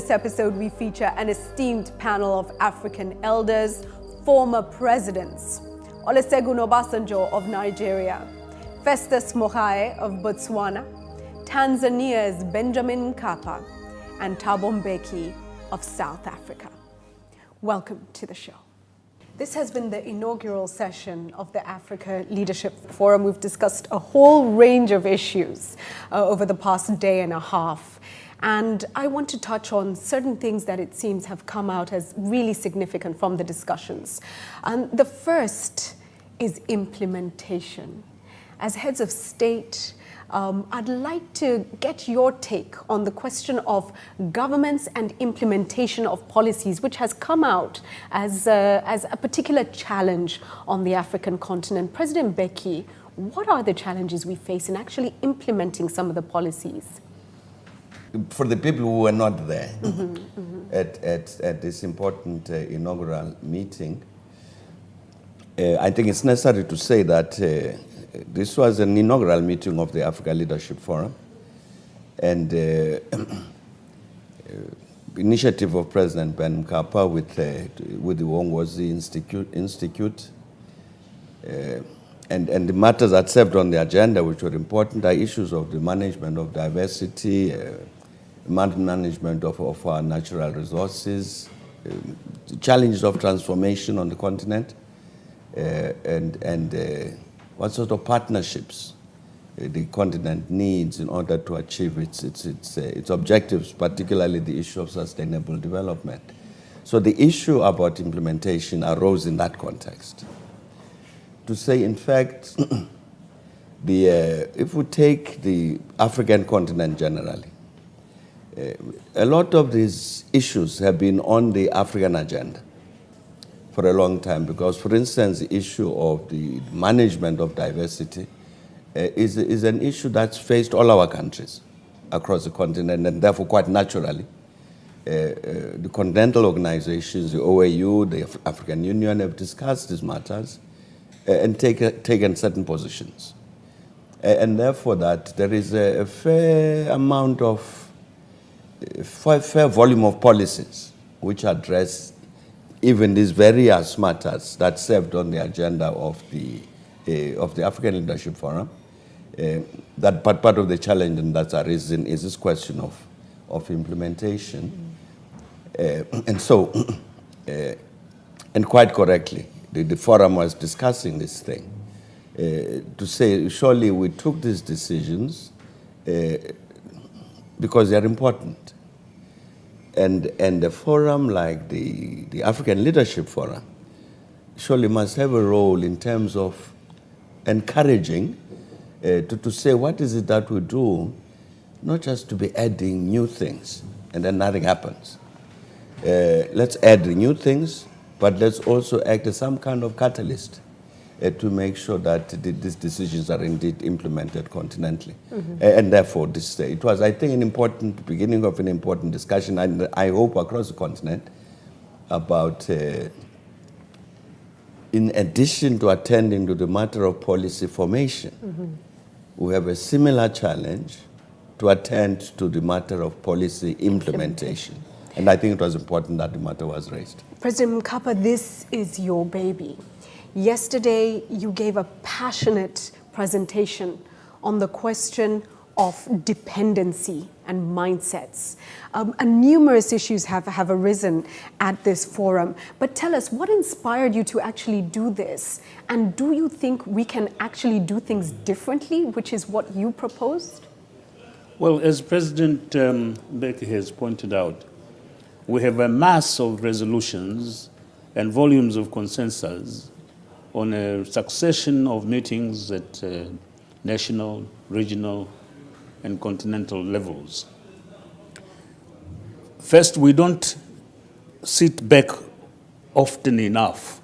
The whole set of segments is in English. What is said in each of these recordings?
this episode, we feature an esteemed panel of African elders, former presidents: Olusegun Obasanjo of Nigeria, Festus Mogae of Botswana, Tanzania's Benjamin Mkapa, and Thabo Mbeki of South Africa. Welcome to the show. This has been the inaugural session of the Africa Leadership Forum. We've discussed a whole range of issues over the past day and a half. And I want to touch on certain things that it seems have come out as really significant from the discussions. And the first is implementation. As heads of state, I'd like to get your take on the question of governments and implementation of policies, which has come out as a particular challenge on the African continent. President Mbeki, what are the challenges we face in actually implementing some of the policies? For the people who were not there at this important inaugural meeting, I think it's necessary to say that this was an inaugural meeting of the Africa Leadership Forum, and initiative of President Ben Mkapa with the Uongozi Institute, and the matters that served on the agenda, which were important, are issues of the management of diversity, management of our natural resources, the challenges of transformation on the continent, and what sort of partnerships the continent needs in order to achieve its objectives, particularly the issue of sustainable development. So the issue about implementation arose in that context. To say, in fact, if we take the African continent generally, a lot of these issues have been on the African agenda for a long time, because, for instance, the issue of the management of diversity is an issue that's faced all our countries across the continent, and therefore, quite naturally, the continental organizations, the OAU, the African Union, have discussed these matters and taken certain positions. And therefore, that there is a fair amount of, fair volume of policies which address even these various matters that served on the agenda of the African Leadership Forum. That part of the challenge that's arisen is this question of implementation. And so, and quite correctly, the forum was discussing this thing to say, surely we took these decisions because they are important. And a forum like the African Leadership Forum surely must have a role in terms of encouraging to say, what is it that we do, not just to be adding new things and then nothing happens. Let's add the new things, but let's also act as some kind of catalyst to make sure that these decisions are indeed implemented continentally. And therefore, it was, I think, an important beginning of an important discussion, and I hope across the continent, about, in addition to attending to the matter of policy formation, we have a similar challenge to attend to the matter of policy implementation. And I think it was important that the matter was raised. President Mkapa, this is your baby. Yesterday, you gave a passionate presentation on the question of dependency and mindsets. And numerous issues have arisen at this forum. But tell us, what inspired you to actually do this? And do you think we can actually do things differently, which is what you proposed? Well, as President Mbeki has pointed out, we have a mass of resolutions and volumes of consensus on a succession of meetings at national, regional, and continental levels. First, we don't sit back often enough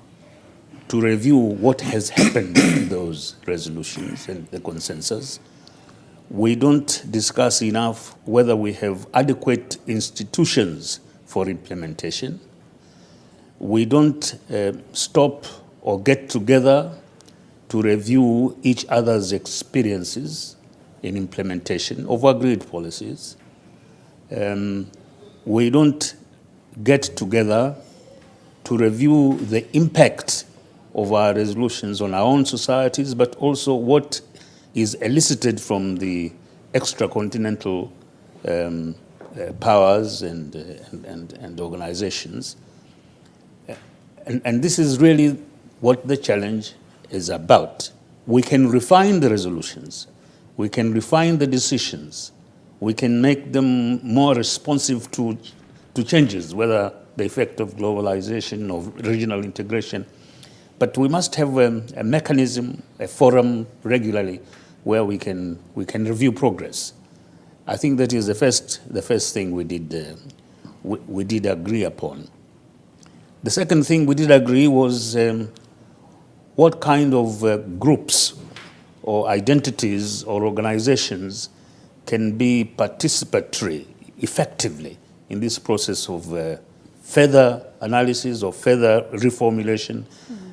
to review what has happened in those resolutions and the consensus. We don't discuss enough whether we have adequate institutions for implementation. We don't stop or get together to review each other's experiences in implementation of agreed policies. we don't get together to review the impact of our resolutions on our own societies, but also what is elicited from the extracontinental powers and organizations. And this is really what the challenge is about. We can refine the resolutions, we can refine the decisions, we can make them more responsive to changes, whether the effect of globalization or regional integration. But we must have a mechanism, a forum regularly where we can review progress. I think that is the first thing we did agree upon. The second thing we did agree was what kind of groups or identities or organizations can be participatory effectively in this process of further analysis or further reformulation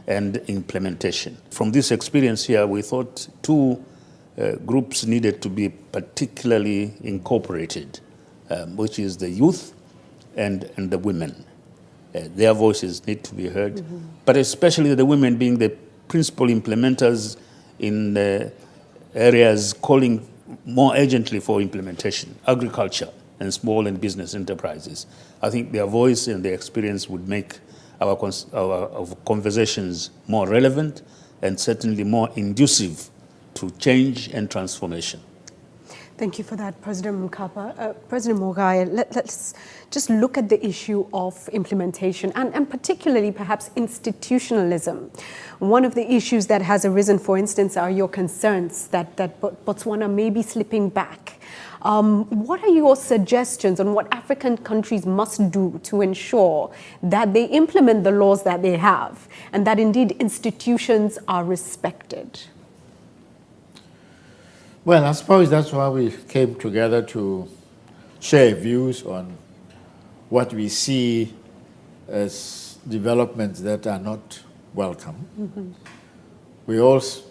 and implementation. From this experience here, we thought two groups needed to be particularly incorporated, which is the youth and the women. Their voices need to be heard, but especially the women being the principal implementers in areas calling more urgently for implementation, agriculture and small and business enterprises. I think their voice and their experience would make our conversations more relevant and certainly more inducive to change and transformation. Thank you for that, President Mkapa. President Mogae, let's just look at the issue of implementation and particularly perhaps institutionalism. One of the issues that has arisen, for instance, are your concerns that Botswana may be slipping back. What are your suggestions on what African countries must do to ensure that they implement the laws that they have and that indeed institutions are respected? Well, I suppose that's why we came together to share views on what we see as developments that are not welcome. We also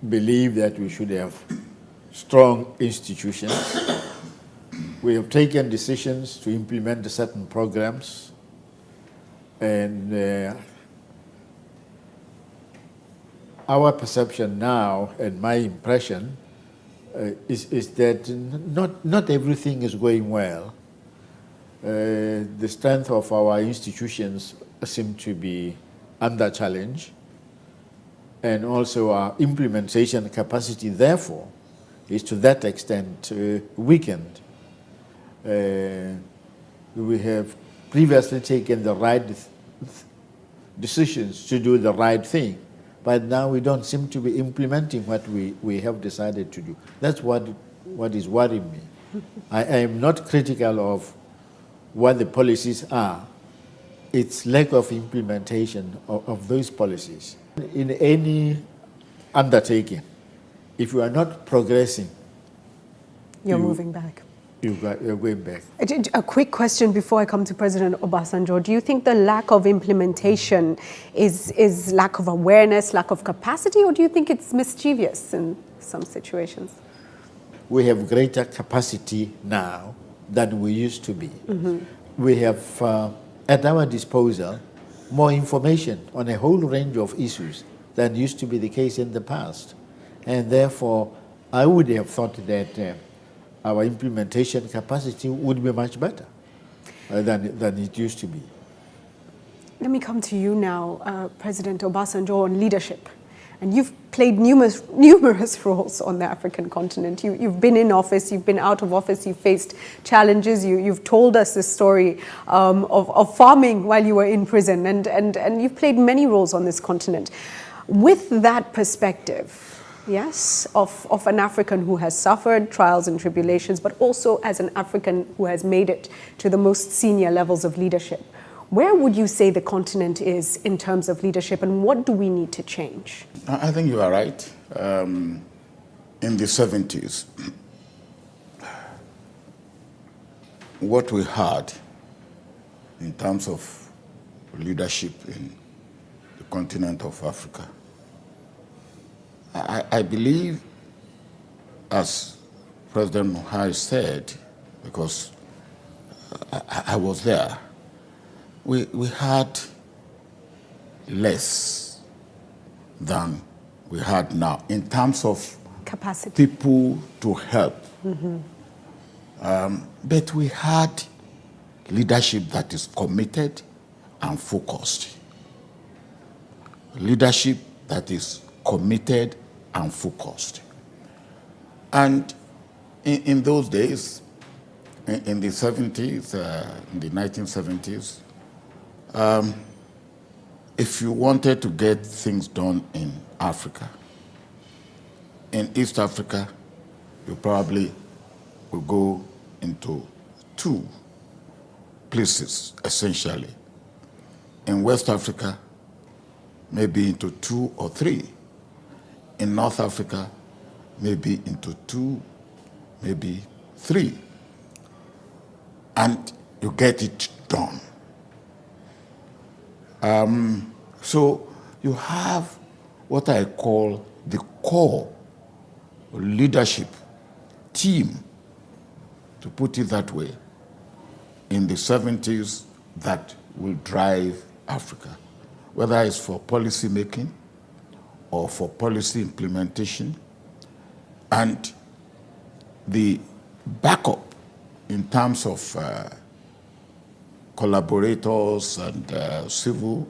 believe that we should have strong institutions. We have taken decisions to implement certain programs, and our perception now and my impression is that not everything is going well. The strength of our institutions seem to be under challenge, and also our implementation capacity, therefore, is to that extent weakened. We have previously taken the right decisions to do the right thing, but now we don't seem to be implementing what we have decided to do. That's what is worrying me. I am not critical of what the policies are. It's lack of implementation of those policies. In any undertaking, if you are not progressing, You're moving back. You're going back. A quick question before I come to President Obasanjo. Do you think the lack of implementation is lack of awareness, lack of capacity, or do you think it's mischievous in some situations? We have greater capacity now than we used to be. We have at our disposal more information on a whole range of issues than used to be the case in the past. And therefore, I would have thought that our implementation capacity would be much better than it used to be. Let me come to you now, President Obasanjo, on leadership. And you've played numerous roles on the African continent. You've been in office, you've been out of office, you've faced challenges, you've told us the story of farming while you were in prison, and you've played many roles on this continent. With that perspective, yes, of an African who has suffered trials and tribulations, but also as an African who has made it to the most senior levels of leadership, where would you say the continent is in terms of leadership, and what do we need to change? I think you are right. In the 70s, what we had in terms of leadership in the continent of Africa, I believe, as President Mogae said, because I was there, we had less than we had now in terms of Capacity. people to help. But we had leadership that is committed and focused. Leadership that is committed and focused. And in those days, in the 70s, in the 1970s, if you wanted to get things done in Africa, in East Africa, you probably will go into two places, essentially. In West Africa, maybe into 2 or 3. In North Africa, maybe into 2, maybe 3. And you get it done. So you have what I call the core leadership team, to put it that way, in the 70s that will drive Africa, whether it's for policy making or for policy implementation, and the backup in terms of collaborators and civil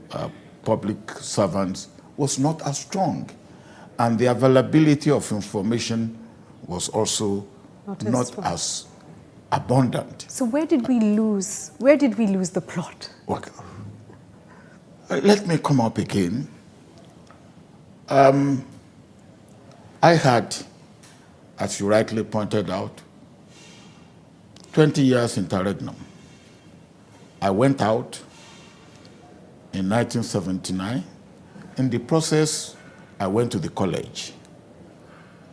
public servants was not as strong. And the availability of information was also not as abundant. So where did we lose? Where did we lose the plot? Okay. Let me come up again. I had, as you rightly pointed out, 20 years interregnum. I went out in 1979. In the process, I went to the college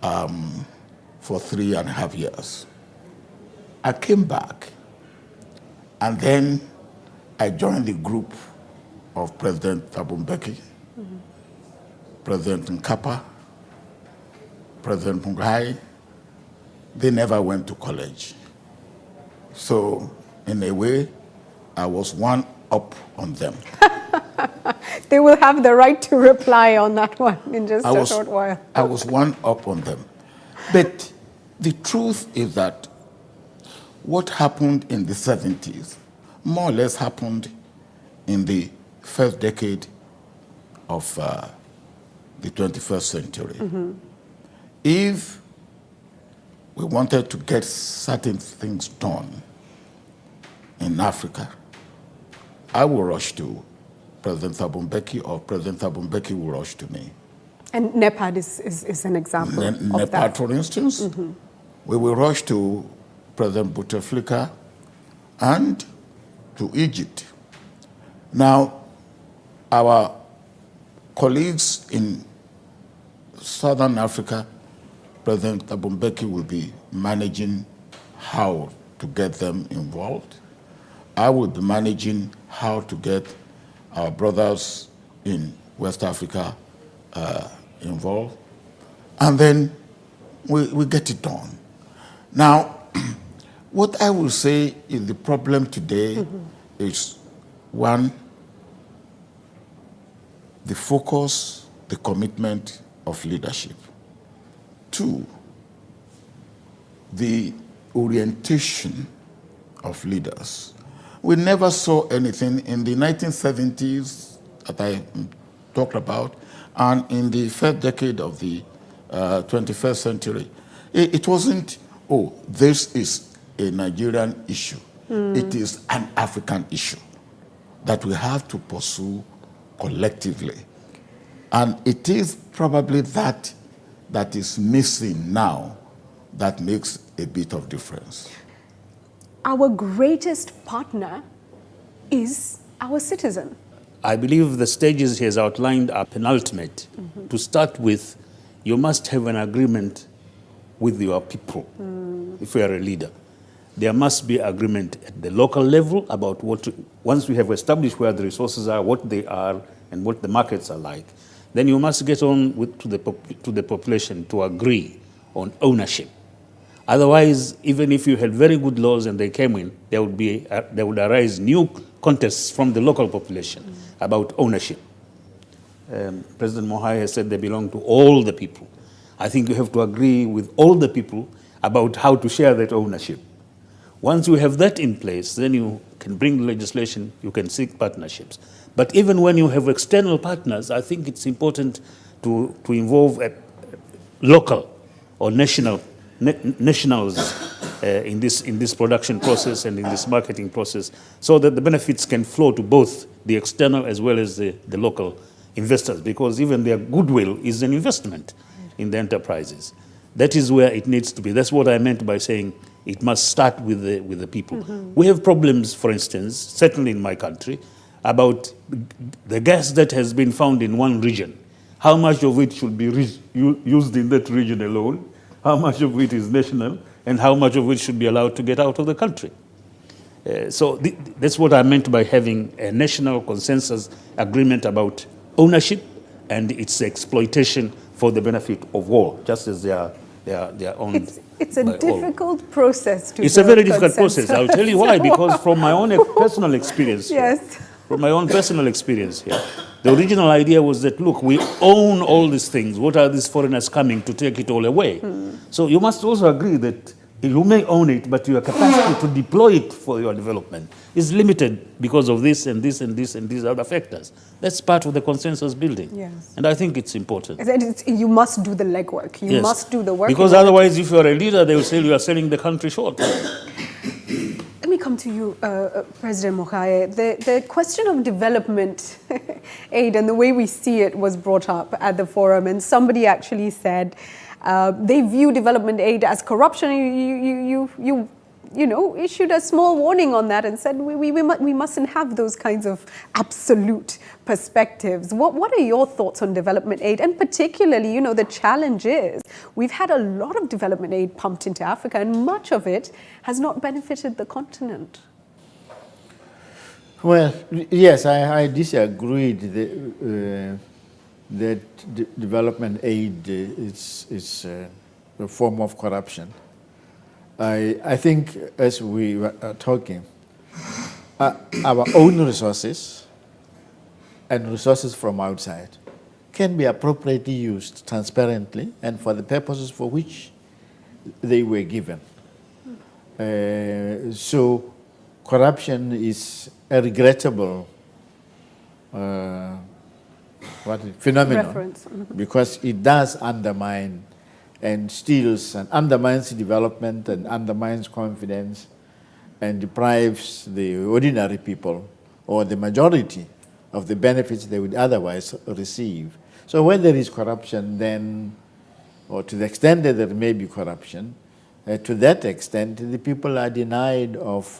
for 3.5 years. I came back, and then I joined the group of President Thabo Mbeki, President Nkapa, President Mugai. They never went to college. So, in a way, I was one up on them. They will have the right to reply on that one in just a short while. I was one up on them. But the truth is that what happened in the 70s more or less happened in the first decade of the 21st century. If we wanted to get certain things done in Africa, I will rush to President Thabo Mbeki, or President Thabo Mbeki will rush to me. And NEPAD is an example of NEPAD, that. for instance, we will rush to President Bouteflika and to Egypt. Now, our colleagues in Southern Africa, President Thabo Mbeki will be managing how to get them involved. I will be managing how to get our brothers in West Africa involved. And then we get it done. Now, what I will say is the problem today is, one, the focus, the commitment of leadership. 2, the orientation of leaders. We never saw anything in the 1970s that I talked about, and in the first decade of the 21st century. It wasn't, oh, this is a Nigerian issue. It is an African issue that we have to pursue collectively. And it is probably that is missing now that makes a bit of difference. Our greatest partner is our citizen. I believe the stages he has outlined are penultimate. To start with, you must have an agreement with your people, if you are a leader. There must be agreement at the local level about once we have established where the resources are, what they are, and what the markets are like, then you must get on to the population to agree on ownership. Otherwise, even if you had very good laws and they came in, there would arise new contests from the local population about ownership. President Mogae has said they belong to all the people. I think you have to agree with all the people about how to share that ownership. Once you have that in place, then you can bring legislation, you can seek partnerships. But even when you have external partners, I think it's important to involve local or nationals in this production process and in this marketing process, so that the benefits can flow to both the external as well as the local investors, because even their goodwill is an investment in the enterprises. That is where it needs to be. That's what I meant by saying it must start with the people. We have problems, for instance, certainly in my country, about the gas that has been found in one region. How much of it should be used in that region alone? How much of it is national? And how much of it should be allowed to get out of the country? So that's what I meant by having a national consensus agreement about ownership and its exploitation for the benefit of all, just as they are owned. It's a difficult process to. It's a very difficult process. I'll tell you why. Because from my own personal experience. Yes. Here, from my own personal experience here, the original idea was that, look, we own all these things. What are these foreigners coming to take it all away? So you must also agree that you may own it, but your capacity to deploy it for your development is limited because of this and this and this and these other factors. That's part of the consensus building. Yes. And I think it's important. You must do the legwork. You Yes. must do the work. Because otherwise, if you're a leader, they will say you are selling the country short. Let me come to you, President Mogae. The question of development aid and the way we see it was brought up at the forum, and somebody actually said they view development aid as corruption. You know, issued a small warning on that and said we mustn't have those kinds of absolute perspectives. What are your thoughts on development aid? And particularly, you know, the challenge is we've had a lot of development aid pumped into Africa, and much of it has not benefited the continent. Well, yes, I disagree that development aid is a form of corruption. I think, as we were talking, our own resources and resources from outside can be appropriately used transparently and for the purposes for which they were given. So corruption is a regrettable phenomenon because it does undermine and steals and undermines development and undermines confidence and deprives the ordinary people or the majority of the benefits they would otherwise receive. So when there is corruption, then, or to the extent that there may be corruption, to that extent the people are denied of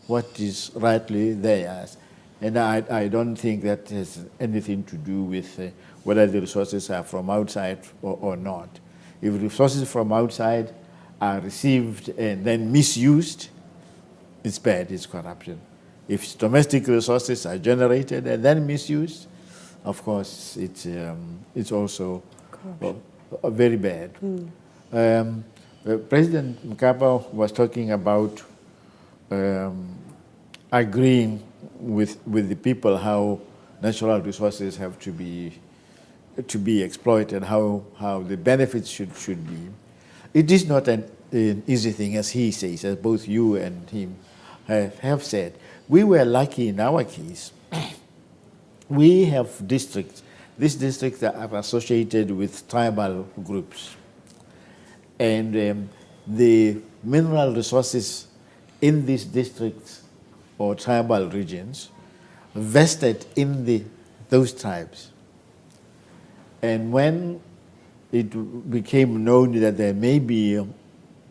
what is rightly theirs. And I don't think that has anything to do with whether the resources are from outside or not. If resources from outside are received and then misused, it's bad, it's corruption. If domestic resources are generated and then misused, of course, it's also very bad. President Mkapa was talking about agreeing with the people how natural resources have to be exploited, how the benefits should be. It is not an easy thing, as he says, as both you and him have said. We were lucky in our case. We have districts. These districts are associated with tribal groups. And the mineral resources in these districts or tribal regions vested in those tribes. And when it became known that there may be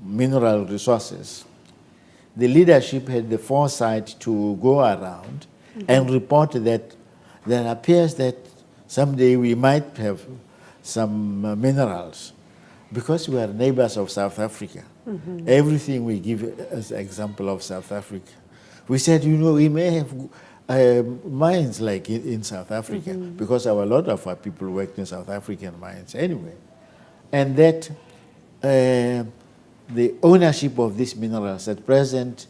mineral resources, the leadership had the foresight to go around and report that there appears that someday we might have some minerals because we are neighbors of South Africa. Everything we give as an example of South Africa. We said, you know, we may have mines like in South Africa because a lot of our people worked in South African mines anyway. And that the ownership of these minerals. At present,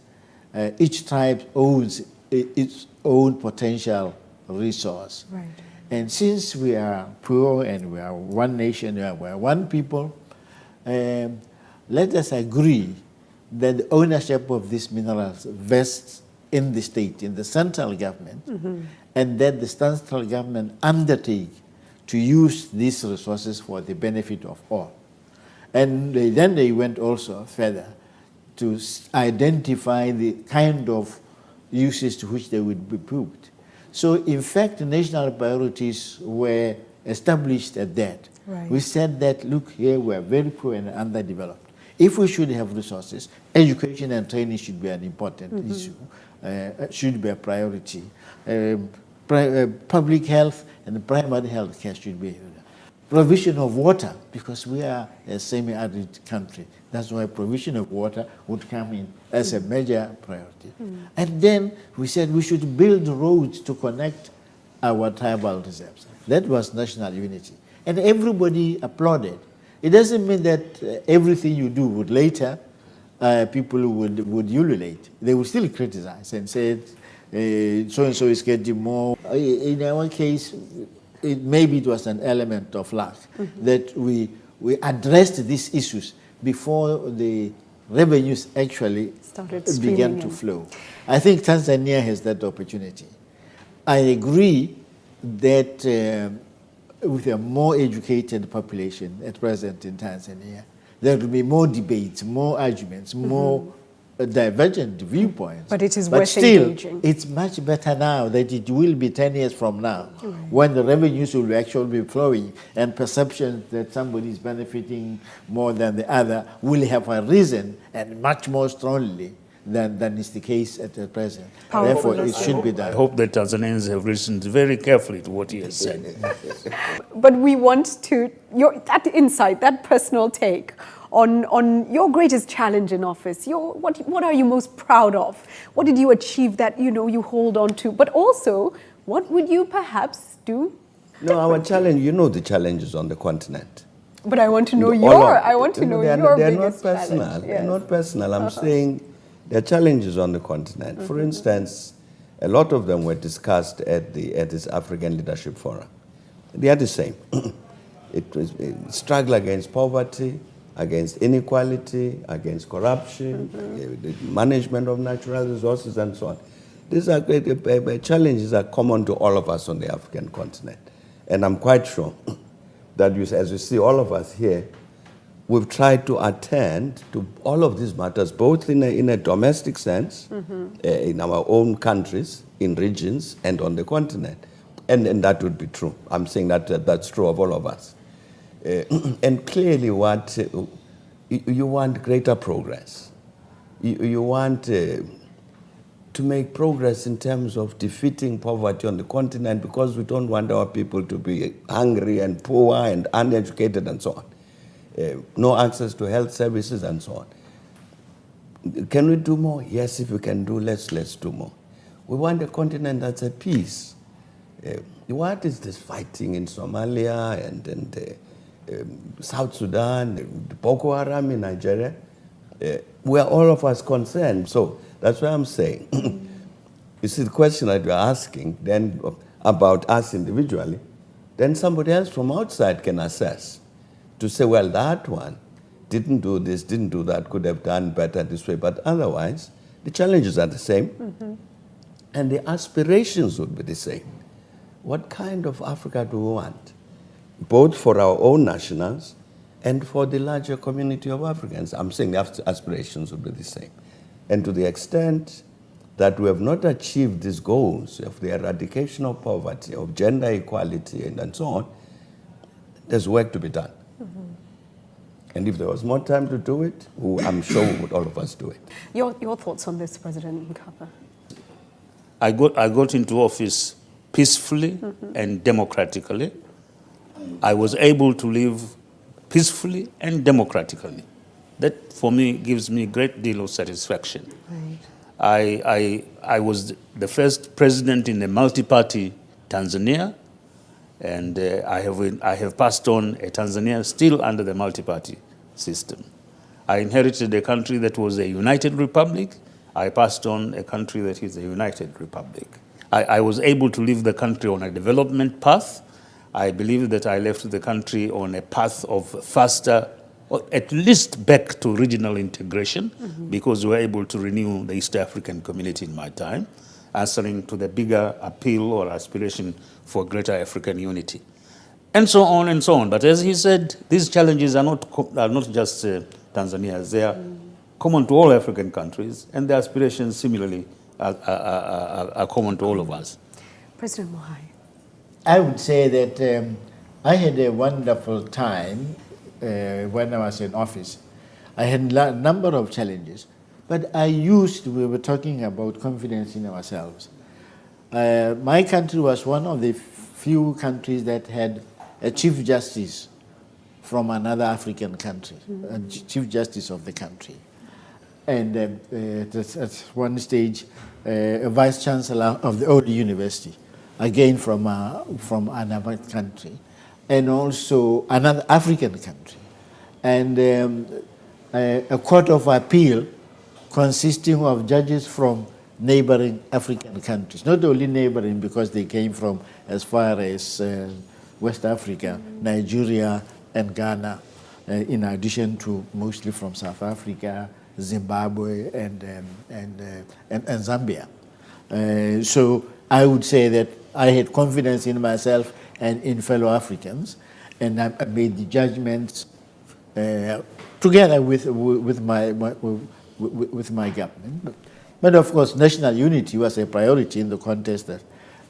each tribe owns its own potential resource. Right. And since we are poor and we are one nation, we are one people, let us agree that the ownership of these minerals vests in the state, in the central government, and that the central government undertake to use these resources for the benefit of all. And then they went also further to identify the kind of uses to which they would be put. So in fact, the national priorities were established at that. Right. We said that, look, here we are very poor and underdeveloped. If we should have resources, education and training should be an important issue, should be a priority. Public health and primary health care should be provision of water, because we are a semi-arid country. That's why provision of water would come in as a major priority. And then we said we should build roads to connect our tribal reserves. That was national unity. And everybody applauded. It doesn't mean that everything you do would later, people would ululate. They would still criticize and say, so-and-so is getting more. In our case, maybe it was an element of luck that we addressed these issues before the revenues actually began to flow. I think Tanzania has that opportunity. I agree that with a more educated population at present in Tanzania, there will be more debates, more arguments, more divergent viewpoints. But it is but worth still, engaging. it's much better now that it will be 10 years from now, when the revenues will actually be flowing and perceptions that somebody is benefiting more than the other will have a reason, and much more strongly than is the case at the present. Powerful. Therefore, it should be I done. hope the Tanzanians have listened very carefully to what he has said. But we want to, that insight, that personal take on your greatest challenge in office. What are you most proud of? What did you achieve that you hold on to? But also, what would you perhaps do? No, our challenge, the challenges on the continent. But I want to know They're not biggest personal. challenge. They're Yes. not personal. I'm saying there are challenges on the continent. For instance, a lot of them were discussed at this African Leadership Forum. They are the same. It was a struggle against poverty, against inequality, against corruption, the management of natural resources, and so on. These are challenges that are common to all of us on the African continent. And I'm quite sure that as you see all of us here, we've tried to attend to all of these matters, both in a domestic sense, in our own countries, in regions, and on the continent. And that would be true. I'm saying that's true of all of us. And clearly you want greater progress. You want to make progress in terms of defeating poverty on the continent, because we don't want our people to be hungry and poor and uneducated and so on. No access to health services and so on. Can we do more? Yes, if we can do less, let's do more. We want a continent that's at peace. What is this fighting in Somalia and South Sudan, Boko Haram in Nigeria? We are all of us concerned. So that's why I'm saying, you see the question that you're asking then about us individually, then somebody else from outside can assess to say, well, that one didn't do this, didn't do that, could have done better this way. But otherwise, the challenges are the same, and the aspirations would be the same. What kind of Africa do we want? Both for our own nationals and for the larger community of Africans. I'm saying the aspirations would be the same. And to the extent that we have not achieved these goals of the eradication of poverty, of gender equality, and so on, there's work to be done. And if there was more time to do it, I'm sure all of us do it. Your thoughts on this, President Mkapa? I got into office peacefully and democratically. I was able to live peacefully and democratically. That, for me, gives me a great deal of satisfaction. Right. I was the first president in a multi-party Tanzania, and I have passed on a Tanzania still under the multi-party system. I inherited a country that was a united republic. I passed on a country that is a united republic. I was able to leave the country on a development path. I believe that I left the country on a path of faster, or at least back to regional integration, because we were able to renew the East African community in my time, answering to the bigger appeal or aspiration for greater African unity. And so on and so on. But as he said, these challenges are not just Tanzania's. They are common to all African countries, and the aspirations similarly are common to all of us. President Mogae. I would say that I had a wonderful time when I was in office. I had a number of challenges, but we were talking about confidence in ourselves. My country was one of the few countries that had a chief justice from another African country, a chief justice of the country. And at one stage, a vice chancellor of the old university, again from another country, and also another African country. And a court of appeal consisting of judges from neighboring African countries, not only neighboring because they came from as far as West Africa, Nigeria, and Ghana, in addition to mostly from South Africa, Zimbabwe, and Zambia. So I would say that I had confidence in myself and in fellow Africans, and I made the judgments together with my government. But of course, national unity was a priority in the context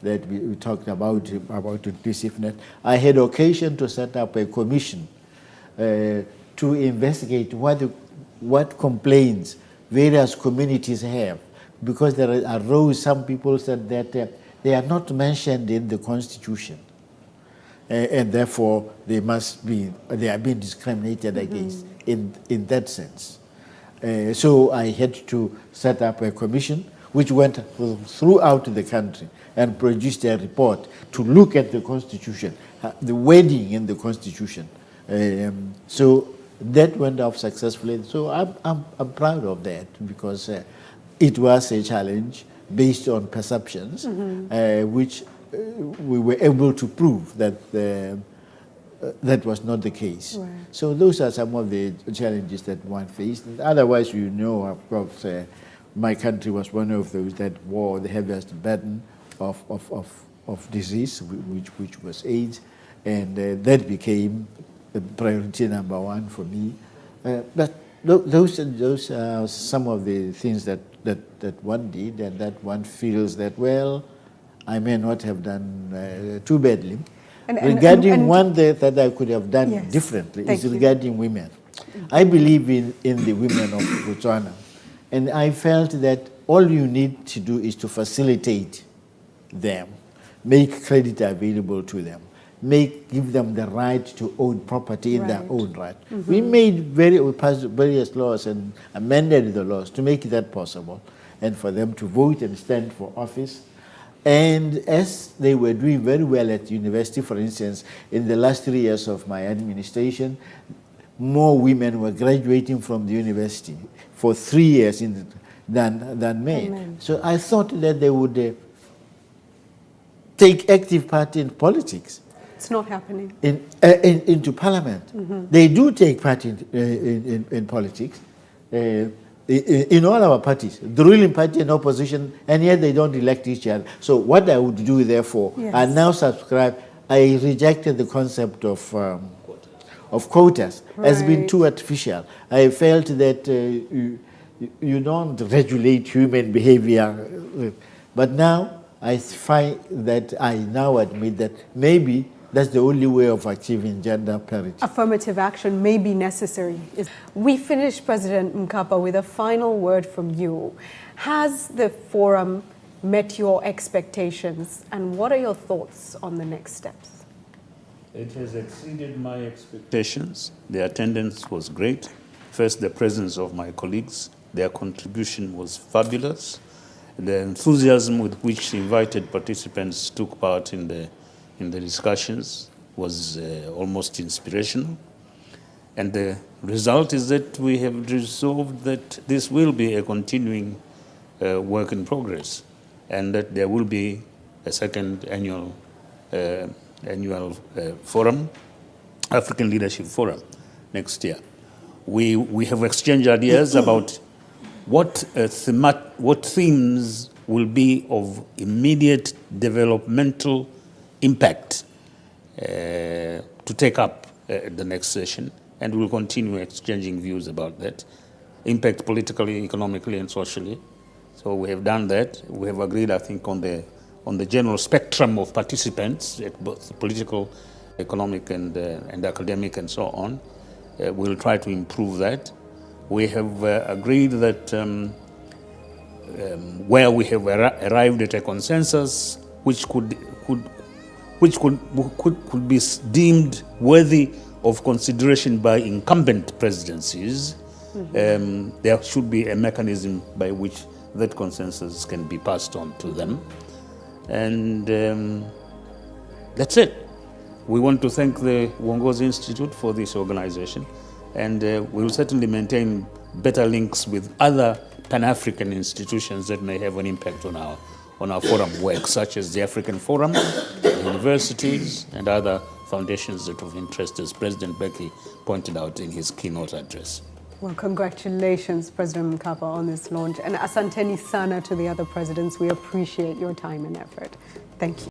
that we talked about inclusiveness. I had occasion to set up a commission to investigate what complaints various communities have, because there arose some people said that they are not mentioned in the Constitution, and therefore they are being discriminated against in that sense. So I had to set up a commission which went throughout the country and produced a report to look at the Constitution, the wording in the Constitution. So that went off successfully. So I'm proud of that, because it was a challenge based on perceptions, which we were able to prove that that was not the case. Right. So those are some of the challenges that one faced. Otherwise, of course, my country was one of those that wore the heaviest burden of disease, which was AIDS, and that became priority number one for me. But those are some of the things that one did, and that one feels that, well, I may not have done too badly. Regarding one that I could have done differently is regarding women. I believe in the women of Botswana, and I felt that all you need to do is to facilitate them, make credit available to them, give them the right to own property in their own right. We passed various laws and amended the laws to make that possible, and for them to vote and stand for office. And as they were doing very well at university, for instance, in the last 3 years of my administration, more women were graduating from the university for 3 years than men. Amen. So I thought that they would take active part in politics. It's not happening. Into parliament. They do take part in politics. In all our parties, the ruling party and opposition, and yet they don't elect each other. So what I would do, therefore, I now subscribe. I rejected the concept of quotas as being too artificial. I felt that you don't regulate human behavior, but now I find that I now admit that maybe that's the only way of achieving gender parity. Affirmative action may be necessary. We finish, President Mkapa, with a final word from you. Has the forum met your expectations, and what are your thoughts on the next steps? It has exceeded my expectations. The attendance was great. First, the presence of my colleagues. Their contribution was fabulous. The enthusiasm with which invited participants took part in the discussions was almost inspirational. And the result is that we have resolved that this will be a continuing work in progress, and that there will be a second annual forum, African Leadership Forum, next year. We have exchanged ideas about what themes will be of immediate developmental impact to take up at the next session, and we'll continue exchanging views about that. Impact politically, economically, and socially. So we have done that. We have agreed, I think, on the general spectrum of participants, at both political, economic, and academic, and so on. We'll try to improve that. We have agreed that where we have arrived at a consensus, which could be deemed worthy of consideration by incumbent presidencies, there should be a mechanism by which that consensus can be passed on to them. And that's it. We want to thank the Uongozi Institute for this organization, and we will certainly maintain better links with other Pan-African institutions that may have an impact on our forum work, such as the African Forum, universities, and other foundations that are of interest, as President Becky pointed out in his keynote address. Well, congratulations, President Mkapa, on this launch. And asanteni sana to the other presidents. We appreciate your time and effort. Thank you.